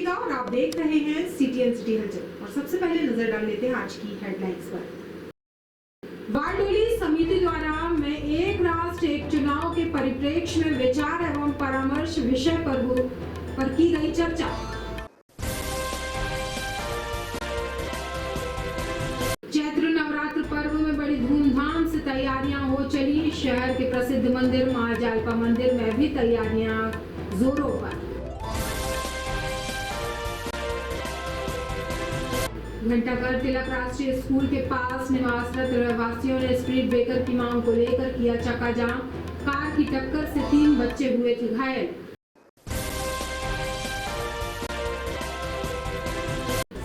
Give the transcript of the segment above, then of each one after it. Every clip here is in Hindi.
देखिएगा और आप देख रहे हैं सीटीएन सिटी हलचल। और सबसे पहले नजर डाल लेते हैं आज की हेडलाइंस पर। बारडोली समिति द्वारा में एक राष्ट्र एक चुनाव के परिप्रेक्ष्य में विचार एवं परामर्श विषय पर की गई चर्चा। चैत्र नवरात्र पर्व में बड़ी धूमधाम से तैयारियां हो चली। शहर के प्रसिद्ध मंदिर महाजालपा मंदिर में भी तैयारियां जोरों पर। घंटाघर तिलक राष्ट्रीय स्कूल के पास निवासरत रहवासियों ने स्पीड ब्रेकर की मांग को लेकर किया चक्काजाम। कार की टक्कर से 3 बच्चे हुए थे घायल।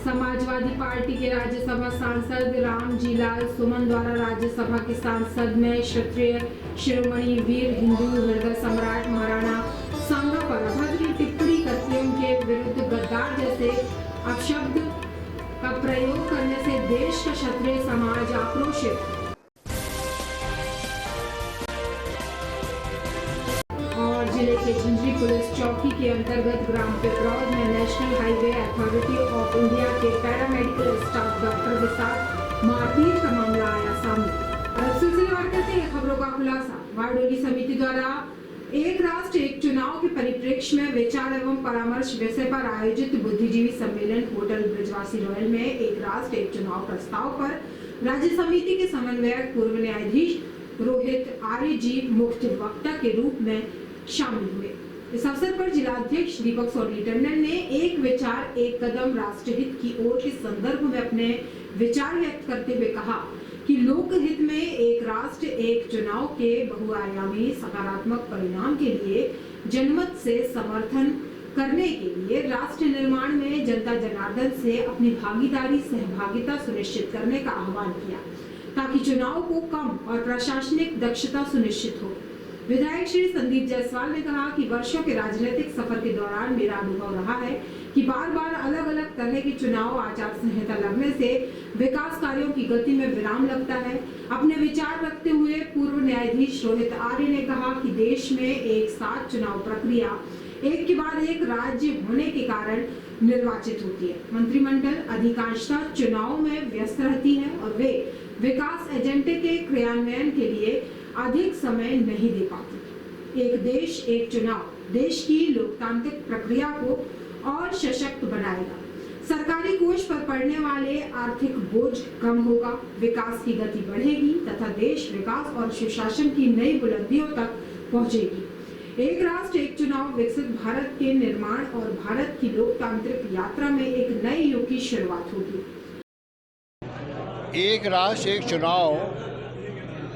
समाजवादी पार्टी के राज्यसभा सांसद रामजीलाल सुमन द्वारा राज्यसभा के सांसद में क्षत्रिय शिरोमणि वीर हिंदू हृदय सम्राट महाराणा सांगा पर अभद्र टिप्पणी करते उनके विरुद्ध गद्दार जैसे अपशब्द का प्रयोग करने से देश का क्षत्रिय समाज आक्रोशित। और जिले के झुंझुनू पुलिस चौकी के अंतर्गत ग्राम पिपरौद में national highway authority of India के पैरामेडिकल स्टाफ डॉक्टर के साथ मारपीट का मामला आया सामने। और सिलसिलेवार करते हैं खबरों का खुलासा। बारडोली समिति द्वारा एक राष्ट्र एक चुनाव के परिप्रेक्ष्य में विचार एवं परामर्श विषय पर आयोजित बुद्धिजीवी सम्मेलन होटल ब्रजवासी रॉयल में एक राष्ट्र एक चुनाव प्रस्ताव पर राज्य समिति के समन्वयक पूर्व न्यायाधीश रोहित आर्य जी मुख्य वक्ता के रूप में शामिल हुए। इस अवसर पर जिलाध्यक्ष दीपक सोनी टंडन ने एक विचार एक कदम राष्ट्रहित की ओर के संदर्भ में अपने विचार व्यक्त करते हुए कहा कि लोकहित में एक राष्ट्र एक चुनाव के बहुआयामी सकारात्मक परिणाम के लिए जनमत से समर्थन करने के लिए राष्ट्र निर्माण में जनता जनार्दन से अपनी सहभागिता सुनिश्चित करने का आह्वान किया ताकि चुनाव को कम और प्रशासनिक दक्षता सुनिश्चित हो। विधायक श्री संदीप जायसवाल ने कहा कि वर्षों के राजनीतिक सफर के दौरान मेरा अनुभव रहा है कि बार-बार अलग-अलग तरह की चुनाव आचार संहिता लगने से विकास कार्यों की गति में विराम लगता है। अपने विचार रखते हुए पूर्व न्यायाधीश रोहित आर्य ने कहा कि देश में एक साथ चुनाव प्रक्रिया एक के बाद एक राज्य होने के कारण निर्वाचित होती है। मंत्रिमंडल अधिकांशतः चुनाव में व्यस्त रहती है और वे विकास एजेंडे के क्रियान्वयन के लिए अधिक समय नहीं दे पाती। एक देश एक चुनाव देश की लोकतांत्रिक प्रक्रिया को और सशक्त बनाएगा। सरकारी कोष पर पड़ने वाले आर्थिक बोझ कम होगा, विकास की गति बढ़ेगी तथा देश विकास और सुशासन की नई बुलंदियों तक पहुंचेगी। एक राष्ट्र एक चुनाव विकसित भारत के निर्माण और भारत की लोकतांत्रिक यात्रा में एक नए युग की शुरुआत होगी। एक राष्ट्र एक चुनाव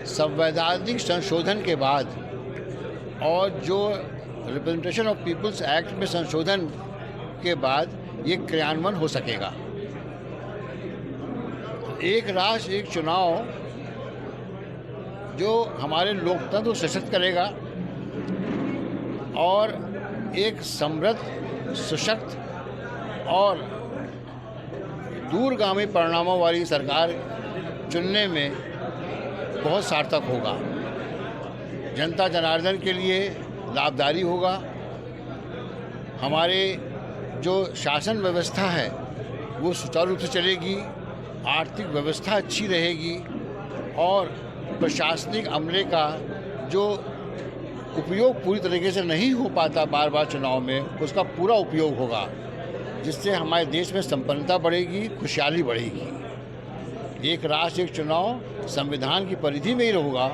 संवैधानिक संशोधन के बाद और जो रिप्रेजेंटेशन ऑफ पीपल्स एक्ट में संशोधन के बाद ये क्रियान्वयन हो सकेगा। एक राष्ट्र एक चुनाव जो हमारे लोकतंत्र को सशक्त करेगा और एक समृद्ध, सशक्त और दूरगामी परिणामों वाली सरकार चुनने में बहुत सार्थक होगा। जनता जनार्दन के लिए लाभकारी होगा। हमारे जो शासन व्यवस्था है वो सुचारू रूप से चलेगी, आर्थिक व्यवस्था अच्छी रहेगी और प्रशासनिक अमले का जो उपयोग पूरी तरीके से नहीं हो पाता बार बार चुनाव में, उसका पूरा उपयोग होगा, जिससे हमारे देश में संपन्नता बढ़ेगी, खुशहाली बढ़ेगी। एक राष्ट्र एक चुनाव संविधान की परिधि में ही होगा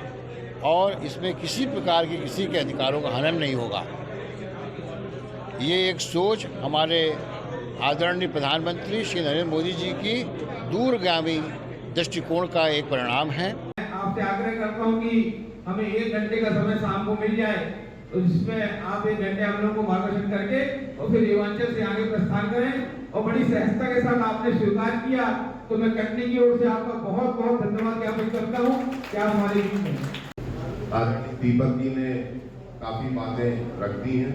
और इसमें किसी प्रकार के किसी के अधिकारों का हनन नहीं होगा। ये एक सोच हमारे आदरणीय प्रधानमंत्री श्री नरेंद्र मोदी जी की दूरगामी दृष्टिकोण का एक परिणाम है। आपसे आग्रह करता हूँ कि हमें 1 घंटे का समय शाम को मिल जाए, तो जिसमें आप 1 घंटे हम लोग को मार्गदर्शन करके और फिर रेवांचल से आगे प्रस्थान करें। और बड़ी सहजता के साथ आपने स्वीकार किया, तो मैं कटनी की ओर से आपका बहुत बहुत धन्यवाद ज्ञापित करता हूँ कि आप हमारे बीच में। आज दीपक जी ने काफ़ी बातें रख दी हैं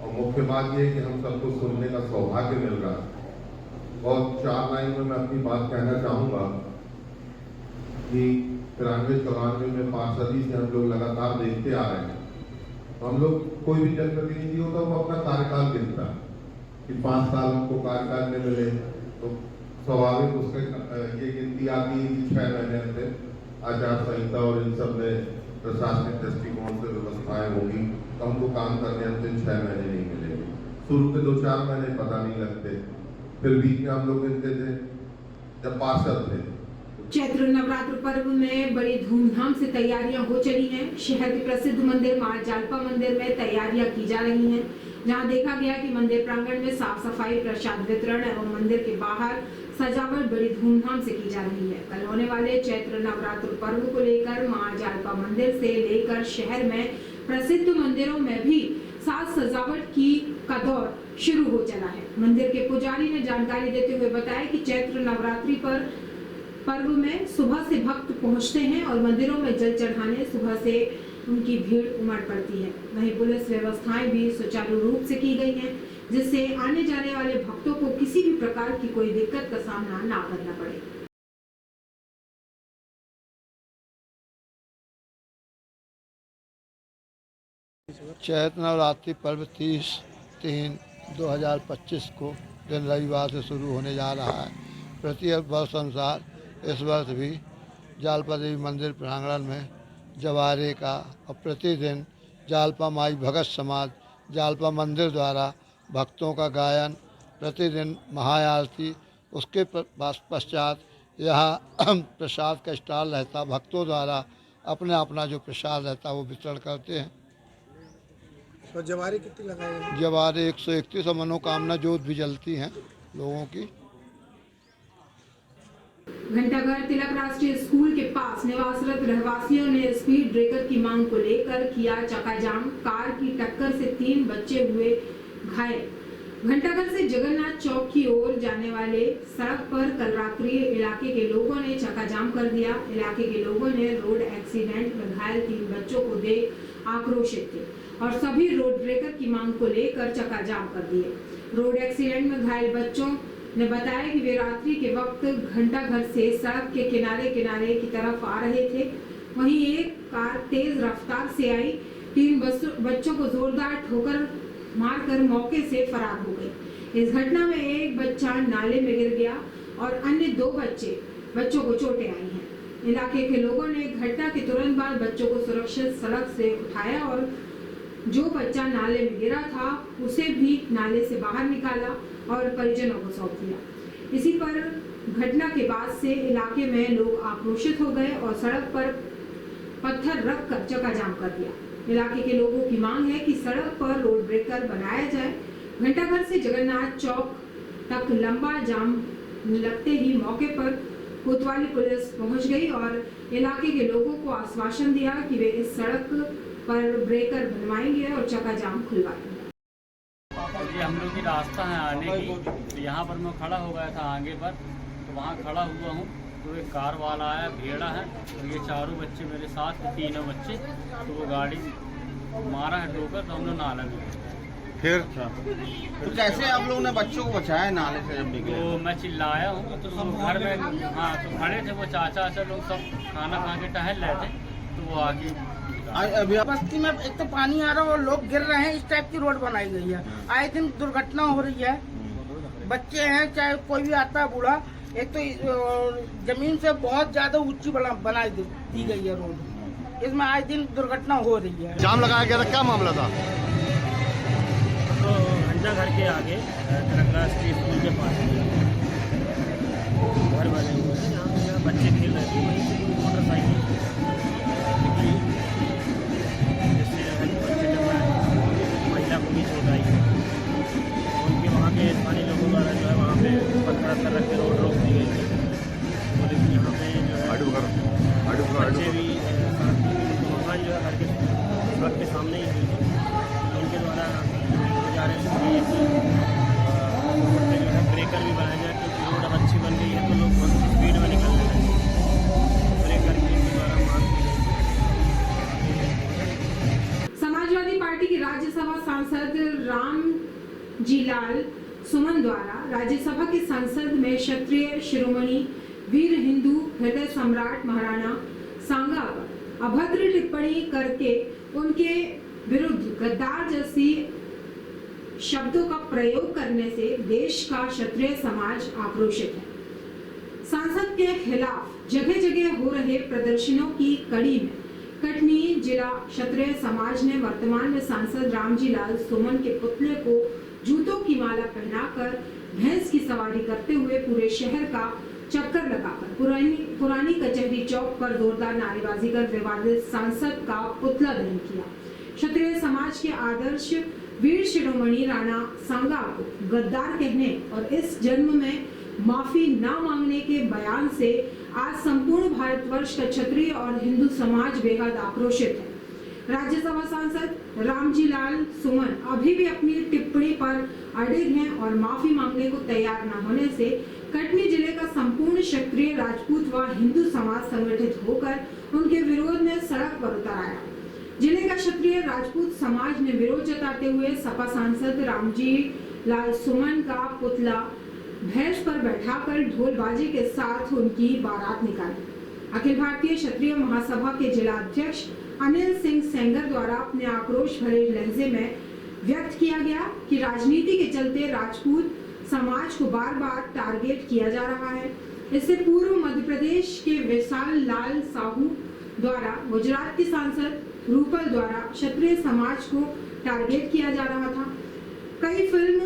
और मुख्य बात यह है कि हम सबको सुनने का सौभाग्य मिल रहा है। और 4 लाइन में मैं अपनी बात कहना चाहूँगा कि 93-94 में 5 सदी से हम लोग लगातार देखते आ रहे हैं। तो हम लोग कोई भी जनप्रतिनिधि होता है वो अपना कार्यकाल गिनता है कि 5 साल हमको कार्यकाल में मिले तो स्वाभाविक उसके ये गिनती आती है कि 6 महीने अंदर आचार संहिता और इन सब में प्रशासनिक दृष्टिकोण से व्यवस्थाएं होंगी तो हमको काम करने अंतिम 6 महीने नहीं मिलेंगे। शुरू के 2-4 महीने पता नहीं लगते, फिर बीच में हम लोग गिनते थे जब पार्षद थे। चैत्र नवरात्र पर्व में बड़ी धूमधाम से तैयारियां हो चली हैं। शहर के प्रसिद्ध मंदिर मां जालपा मंदिर में तैयारियां की जा रही हैं, जहां देखा गया कि मंदिर प्रांगण में साफ सफाई, प्रसाद वितरण एवं मंदिर के बाहर सजावट बड़ी धूमधाम से की जा रही है। कल होने वाले चैत्र नवरात्र पर्व को लेकर मां जालपा मंदिर से लेकर शहर में प्रसिद्ध मंदिरों में भी साज सजावट का दौर शुरू हो चला है। मंदिर के पुजारी ने जानकारी देते हुए बताया कि चैत्र नवरात्रि पर्व में सुबह से भक्त पहुंचते हैं और मंदिरों में जल चढ़ाने सुबह से उनकी भीड़ उमड़ पड़ती है। वहीं पुलिस व्यवस्थाएं भी सुचारू रूप से की गई हैं, जिससे आने जाने वाले भक्तों को किसी भी प्रकार की कोई दिक्कत का सामना ना करना पड़े। चैत्र नवरात्रि पर्व 30/3/2025 को दिन रविवार से शुरू होने जा रहा है। प्रति वर्ष अनुसार इस वर्ष भी जालपा देवी मंदिर प्रांगण में जवारे का और प्रतिदिन जालपा माई भगत समाज जालपा मंदिर द्वारा भक्तों का गायन, प्रतिदिन महाआरती, उसके पश्चात यहाँ प्रसाद का स्टॉल रहता। भक्तों द्वारा अपना जो प्रसाद रहता है वो वितरण करते हैं। तो जवारे कितनी लगाए हैं? जवारे 131 मनोकामना ज्योत भी जलती हैं लोगों की। घंटाघर तिलक राष्ट्रीय स्कूल के पास निवासरत रहवासियों ने स्पीड ब्रेकर की मांग को लेकर किया चकाजाम। कार की टक्कर से 3 बच्चे हुए घायल। घंटाघर से जगन्नाथ चौक की ओर जाने वाले सड़क पर कल रात्रि इलाके के लोगों ने चकाजाम कर दिया। इलाके के लोगों ने रोड एक्सीडेंट में घायल 3 बच्चों को देख आक्रोशित थे और सभी रोड ब्रेकर की मांग को लेकर चकाजाम कर दिए। रोड एक्सीडेंट में घायल बच्चों ने बताया कि वे रात्रि के वक्त घंटाघर से सड़क के किनारे की तरफ आ रहे थे। वहीं एक कार तेज रफ्तार से आई, 3 बच्चों को जोरदार ठोकर मारकर मौके से फरार हो गई। इस घटना में एक बच्चा नाले में गिर गया और अन्य 2 बच्चों को चोटें आई हैं। इलाके के लोगों ने घटना के तुरंत बाद बच्चों को सुरक्षित सड़क से उठाया और जो बच्चा नाले में गिरा था उसे भी नाले से बाहर निकाला और परिजनों को सौंप दिया। इसी पर घटना के बाद से इलाके में लोग आक्रोशित हो गए और सड़क पर पत्थर रखकर चकाजाम कर दिया। इलाके के लोगों की मांग है कि सड़क पर रोड ब्रेकर बनाया जाए। घंटाघर से जगन्नाथ चौक तक लंबा जाम लगते ही मौके पर कोतवाली पुलिस पहुंच गई और इलाके के लोगों को आश्वासन दिया कि वे इस सड़क पर ब्रेकर बनवाएंगे और चकाजाम खुलवाएंगे। ये हम लोग की रास्ता है आने की, तो यहाँ पर मैं खड़ा हो गया था आगे पर, तो वहाँ खड़ा हुआ हूँ तो एक कार वाला आया, भेड़ा है, तो ये 4 बच्चे मेरे साथ, 3 बच्चे, तो वो गाड़ी मारा है ठोकर, तो हम लोग नाला में फिर तो कैसे आप लोगों ने बच्चों को बचाया नाले से जब निकले? तो मैं चिल्लाया हूँ, तो घर में हाँ तो खड़े थे वो चाचा लोग, सब खाना खा के टहल रहे थे, तो वो आके बस्ती में एक तो पानी आ रहा है और लोग गिर रहे हैं। इस टाइप की रोड बनाई गई है, आए दिन दुर्घटना हो रही है। बच्चे हैं चाहे कोई भी आता है बूढ़ा, एक तो जमीन से बहुत ज्यादा ऊंची बनाई दी गई है रोड, इसमें आए दिन दुर्घटना हो रही है। जाम लगाया गया था, क्या मामला था? तो घंटाघर के आगे तिलक राष्ट्रीय स्कूल के पास घर बने हुए हैं, यहाँ बच्चे खेल रहे थे, वहीं से मोटरसाइकिल महिला को भी चोट आई है। उनके वहाँ के स्थानीय लोगों द्वारा जो है वहाँ पे पत्थर रख के रोड रोक दी गई थी। और यहाँ पे जो है बच्चे भी मकान जो है घर के सड़क के सामने ही हुई थी। उनके द्वारा गुजारिश की कि जो है ब्रेकर भी बनाया जाए, क्योंकि रोड अब अच्छी बन गई है तो लोग बहुत स्पीड में निकल रहे हैं। ब्रेकर की द्वारा मांग की गई। समाजवादी पार्टी के राज्यसभा सांसद रामजीलाल सुमन द्वारा राज्यसभा की संसद में क्षत्रिय शिरोमणि वीर हिंदू हृदय सम्राट महाराणा सांगा पर अभद्र टिप्पणी करके उनके विरुद्ध गद्दार जैसी शब्दों का प्रयोग करने से देश का क्षत्रिय समाज आक्रोशित है। सांसद के खिलाफ जगह जगह हो रहे प्रदर्शनों की कड़ी में कटनी जिला क्षत्रिय समाज ने वर्तमान में सांसद रामजी लाल सुमन के पुतले को जूतों की माला पहनाकर भैंस की सवारी करते हुए पूरे शहर का चक्कर लगाकर पुरानी कचहरी चौक पर जोरदार नारेबाजी कर विवादित सांसद का पुतला दहन किया। क्षत्रिय समाज के आदर्श वीर शिरोमणि राणा सांगा को गद्दार कहने और इस जन्म में माफी न मांगने के बयान से आज संपूर्ण भारतवर्ष का क्षत्रिय और हिंदू समाज बेहद आक्रोशित है। राज्यसभा सांसद रामजी लाल सुमन अभी भी अपनी टिप्पणी पर अड़िग हैं और माफी मांगने को तैयार न होने से कटनी जिले का संपूर्ण क्षत्रिय राजपूत व हिंदू समाज संगठित होकर उनके विरोध में सड़क पर उतर आया। जिले का क्षत्रिय राजपूत समाज ने विरोध जताते हुए सपा सांसद रामजी लाल सुमन का पुतला भैंस पर बैठाकर ढोलबाजी के साथ उनकी बारात निकाली। अखिल भारतीय क्षत्रिय महासभा के जिला अध्यक्ष अनिल सिंह सेंगर द्वारा अपने आक्रोश भरे लहजे में व्यक्त किया गया कि राजनीति के चलते राजपूत समाज को बार बार टारगेट किया जा रहा है। इससे पूर्व मध्य प्रदेश के विशाल लाल साहू द्वारा गुजरात की सांसद रूपल द्वारा क्षत्रिय समाज को टारगेट किया जा रहा था। कई फिल्म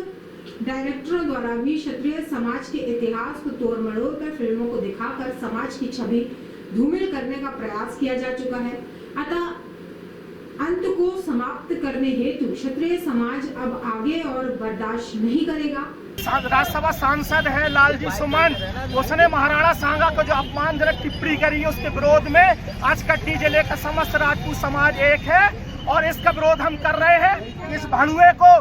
डायरेक्टरों द्वारा भी क्षत्रिय समाज के इतिहास को तोड़ मरोड़ कर फिल्मों को दिखाकर समाज की छवि धूमिल करने का प्रयास किया जा चुका है। अतः अंत को समाप्त करने हेतु क्षत्रिय समाज अब आगे और बर्दाश्त नहीं करेगा। राज्यसभा सांसद है लालजी सुमन, उसने महाराणा सांगा को जो अपमानजनक टिप्पणी करी उसके विरोध में आज कटनी जिले का समस्त राजपूत समाज एक है और इसका विरोध हम कर रहे हैं। इस भड़ुए को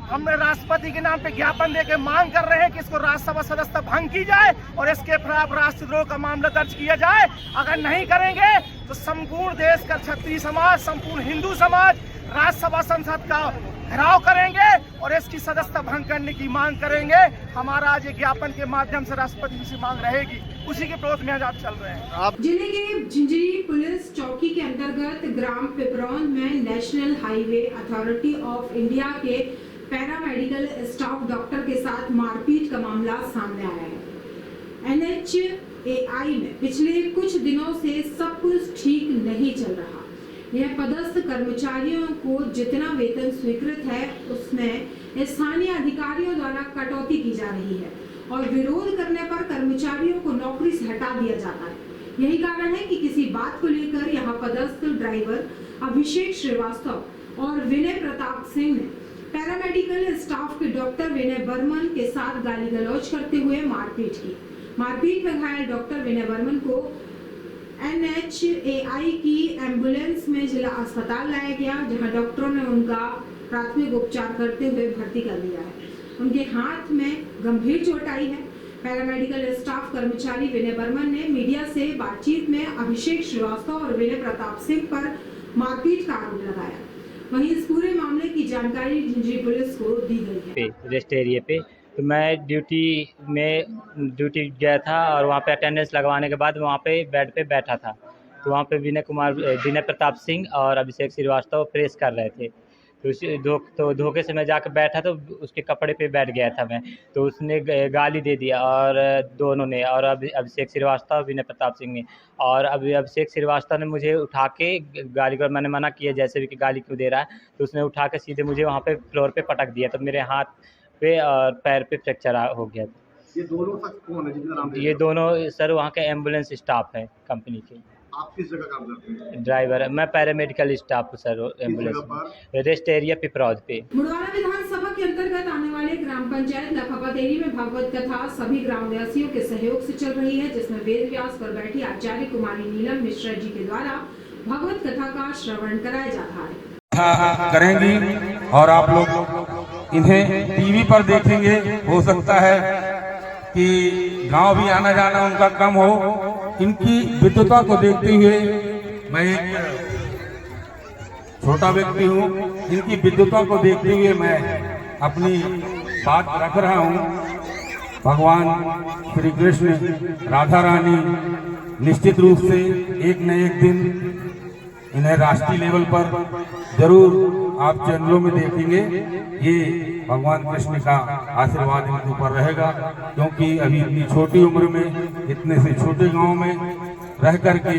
हम राष्ट्रपति के नाम पे ज्ञापन देकर मांग कर रहे हैं कि इसको राज्यसभा सदस्यता भंग की जाए और इसके खिलाफ राष्ट्रद्रोह का मामला दर्ज किया जाए। अगर नहीं करेंगे तो संपूर्ण देश का क्षत्रिय समाज, संपूर्ण हिंदू समाज राज्यसभा संसद का घेराव करेंगे और इसकी सदस्यता भंग करने की मांग करेंगे। हमारा आज ज्ञापन के माध्यम से राष्ट्रपति से मांग रहेगी, उसी के विरोध में आज आप चल रहे हैं। जिले के झिंझरी पुलिस चौकी के अंतर्गत ग्राम पिपरौन में national highway authority of India के पैरामेडिकल स्टाफ डॉक्टर के साथ मारपीट का मामला सामने आया है। NHAI में पिछले कुछ दिनों से सब कुछ ठीक नहीं चल रहा। यह पदस्थ कर्मचारियों को जितना वेतन स्वीकृत है उसमें स्थानीय अधिकारियों द्वारा कटौती की जा रही है और विरोध करने पर कर्मचारियों को नौकरी से हटा दिया जाता है। यही कारण है कि किसी बात को लेकर यहाँ पदस्थ ड्राइवर अभिषेक श्रीवास्तव और विनय प्रताप सिंह ने पैरामेडिकल स्टाफ के डॉक्टर विनय बर्मन के साथ गाली गलौज करते हुए मारपीट की। मारपीट में घायल डॉक्टर विनय बर्मन को NHAI की एम्बुलेंस में जिला अस्पताल लाया गया, जहां डॉक्टरों ने उनका प्राथमिक उपचार करते हुए भर्ती कर दिया है। उनके हाथ में गंभीर चोट आई है। पैरामेडिकल स्टाफ कर्मचारी विनय बर्मन ने मीडिया से बातचीत में अभिषेक श्रीवास्तव और विनय प्रताप सिंह पर मारपीट का आरोप लगाया। वहीं इस पूरे मामले की जानकारी झिंझरी पुलिस को दी गई है। रेस्ट एरिया पे तो मैं ड्यूटी गया था और वहाँ पे अटेंडेंस लगवाने के बाद वहाँ पे बेड पे बैठा था। तो वहाँ पे विनय प्रताप सिंह और अभिषेक श्रीवास्तव प्रेस कर रहे थे। तो धोखे से मैं जाकर बैठा तो उसके कपड़े पे बैठ गया था मैं, तो उसने गाली दे दिया और दोनों ने, और अभिषेक श्रीवास्तव विनय प्रताप सिंह ने, और अभिषेक श्रीवास्तव ने मुझे उठा के गाली कर, मैंने मना किया जैसे भी कि गाली क्यों दे रहा है, तो उसने उठा के सीधे मुझे वहाँ पे फ्लोर पे पटक दिया। तो मेरे हाथ पे और पैर पे फ्रैक्चर हो गया। ये दोनों शख्स कौन है जिनका नाम? ये दोनों सर वहाँ के एम्बुलेंस स्टाफ है कंपनी के। आप किस जगह काम करते हैं? ड्राइवर, मैं पैरामेडिकल स्टाफ हूँ sir ambulance rest area Piparaud पे। मुड़वाना विधानसभा के अंतर्गत आने वाले ग्राम पंचायत लखापतेरी में भागवत कथा सभी ग्रामवासियों के सहयोग से चल रही है, जिसमें वेद व्यास पर बैठी आचार्य कुमारी नीलम मिश्रा जी के द्वारा भागवत कथा का श्रवण कराया जा रहा है। करेंगी और आप लोग इन्हें टीवी पर देखेंगे। हो सकता है कि गांव भी आना जाना उनका कम हो। इनकी विद्वता को देखते हुए, मैं एक छोटा व्यक्ति हूँ, इनकी विद्वता को देखते हुए मैं अपनी बात रख रहा हूँ। भगवान श्री कृष्ण, राधा रानी निश्चित रूप से एक न एक दिन इन्हें राष्ट्रीय लेवल पर जरूर आप चैनलों में देखेंगे। ये भगवान कृष्ण का आशीर्वाद इनके ऊपर रहेगा, क्योंकि अभी इतनी छोटी उम्र में इतने से छोटे गांव में रह करके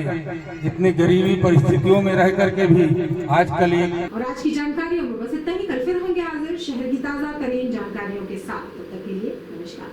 इतनी गरीबी परिस्थितियों में रह करके भी आजकल एक और आज की जानकारियों में बस इतना ही। कल फिर होंगे हाजिर शहर की ताजा तरीन जानकारियों के साथ। तब तक के लिए नमस्कार।